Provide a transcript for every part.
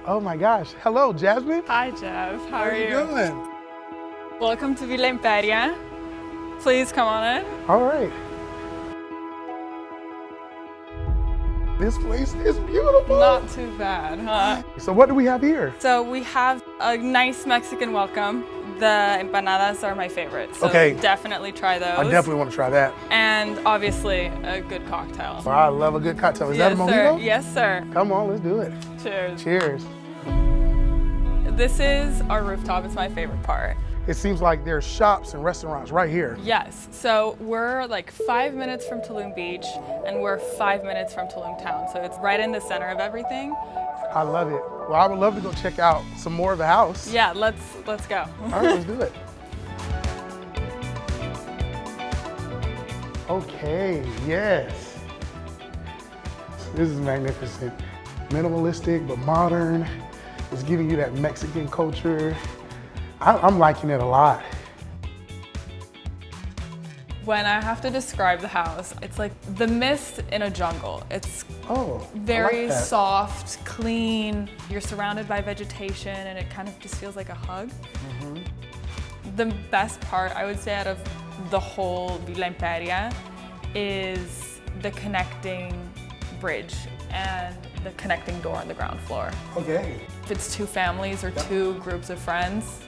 Oh my gosh. Hello, Jasmin. Hi, Jeff. How are you? Doing? Welcome to Villa Imperia. Please come on in. All right. This place is beautiful. Not too bad, huh? So what do we have here? So we have a nice Mexican welcome. The empanadas are my favorite, so Okay. definitely try those. I definitely want to try that. And obviously, a good cocktail. Well, I love a good cocktail. Is that a Yes, mojito? sir. Yes, sir. Come on, let's do it. Cheers. Cheers. This is our rooftop. It's my favorite part. It seems like there's shops and restaurants right here. Yes, so we're like 5 minutes from Tulum Beach, and we're 5 minutes from Tulum town, so it's right in the center of everything. I love it. Well, I would love to go check out some more of the house. Yeah, let's go. All right, let's do it. Okay, yes. This is magnificent. Minimalistic, but modern. It's giving you that Mexican culture. I'm liking it a lot. When I have to describe the house, it's like the mist in a jungle. It's very soft, clean. You're surrounded by vegetation and it kind of just feels like a hug. The best part, I would say, out of the whole Villa Imperia is the connecting bridge and the connecting door on the ground floor. Okay. If it's two families or two groups of friends,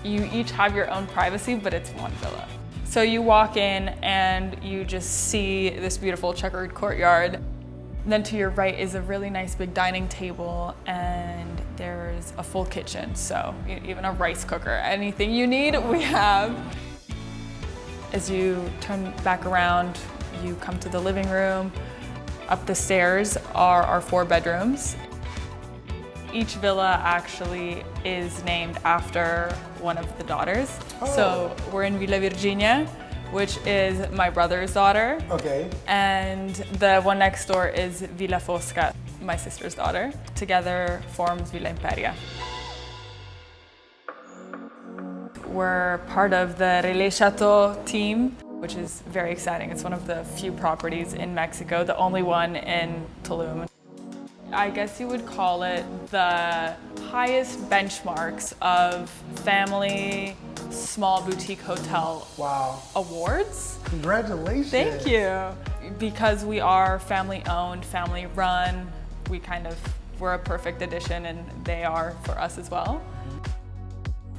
you each have your own privacy, but it's one villa. So you walk in and you just see this beautiful checkered courtyard. Then to your right is a really nice big dining table and there's a full kitchen. So even a rice cooker, anything you need, we have. As you turn back around, you come to the living room. Up the stairs are our 4 bedrooms. Each villa actually is named after one of the daughters. So we're in Villa Virginia, which is my brother's daughter. Okay. And the one next door is Villa Fosca, my sister's daughter. Together forms Villa Imperia. We're part of the Relais Châteaux team, which is very exciting. It's one of the few properties in Mexico, the only one in Tulum. I guess you would call it the highest benchmarks of family small boutique hotel awards. Congratulations. Thank you. Because we are family owned, family run, we're a perfect addition and they are for us as well.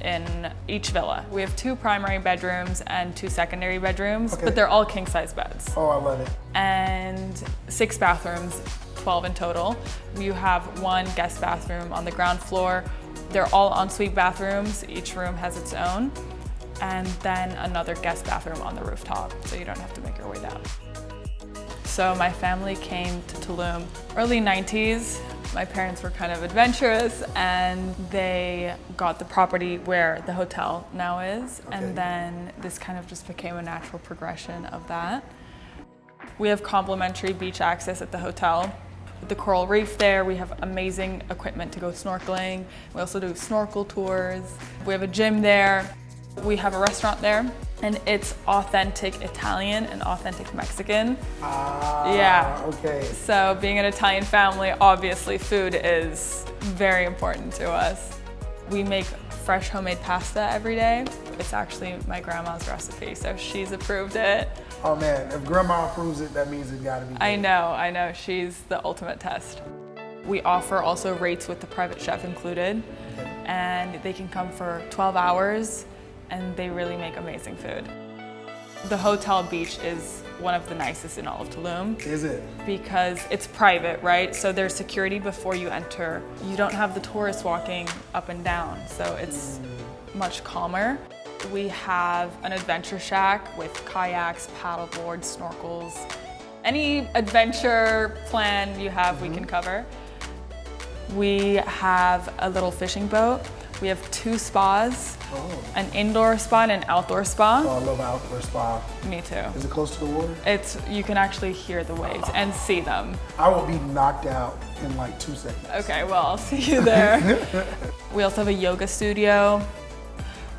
In each villa, we have 2 primary bedrooms and 2 secondary bedrooms, but they're all king size beds. Oh, I love it. And 6 bathrooms, 12 in total. You have 1 guest bathroom on the ground floor. They're all ensuite bathrooms. Each room has its own. And then another guest bathroom on the rooftop, so you don't have to make your way down. So my family came to Tulum early 90s. My parents were kind of adventurous and they got the property where the hotel now is. And then this kind of just became a natural progression of that. We have complimentary beach access at the hotel. With the coral reef there, we have amazing equipment to go snorkeling. We also do snorkel tours. We have a gym there. We have a restaurant there, and it's authentic Italian and authentic Mexican. Yeah. Okay. So being an Italian family, obviously food is very important to us. We make fresh homemade pasta every day. It's actually my grandma's recipe, so she's approved it. Oh man, if grandma approves it, that means it gotta be good. I know, she's the ultimate test. We offer also rates with the private chef included, and they can come for 12 hours, and they really make amazing food. The hotel beach is one of the nicest in all of Tulum. Is it? Because it's private, right? So there's security before you enter. You don't have the tourists walking up and down, so it's much calmer. We have an adventure shack with kayaks, paddle boards, snorkels. Any adventure plan you have, we can cover. We have a little fishing boat. We have 2 spas, an indoor spa and an outdoor spa. Oh, I love an outdoor spa. Me too. Is it close to the water? You can actually hear the waves and see them. I will be knocked out in like 2 seconds. Okay, well, I'll see you there. We also have a yoga studio.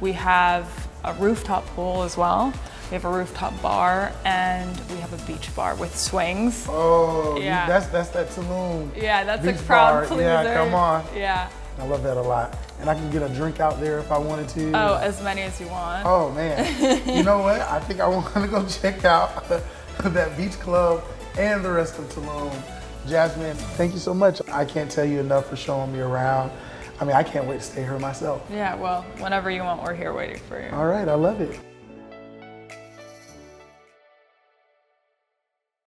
We have a rooftop pool as well. We have a rooftop bar and we have a beach bar with swings. Oh, yeah. That's that Tulum. Yeah, that's beach a crowd bar. pleaser. Yeah, come on. Yeah. I love that a lot. And I can get a drink out there if I wanted to. Oh, as many as you want. Oh man, you know what? I think I want to go check out that beach club and the rest of Tulum. Jasmin, thank you so much. I can't tell you enough for showing me around. I mean, I can't wait to stay here myself. Yeah, well, whenever you want, we're here waiting for you. All right, I love it.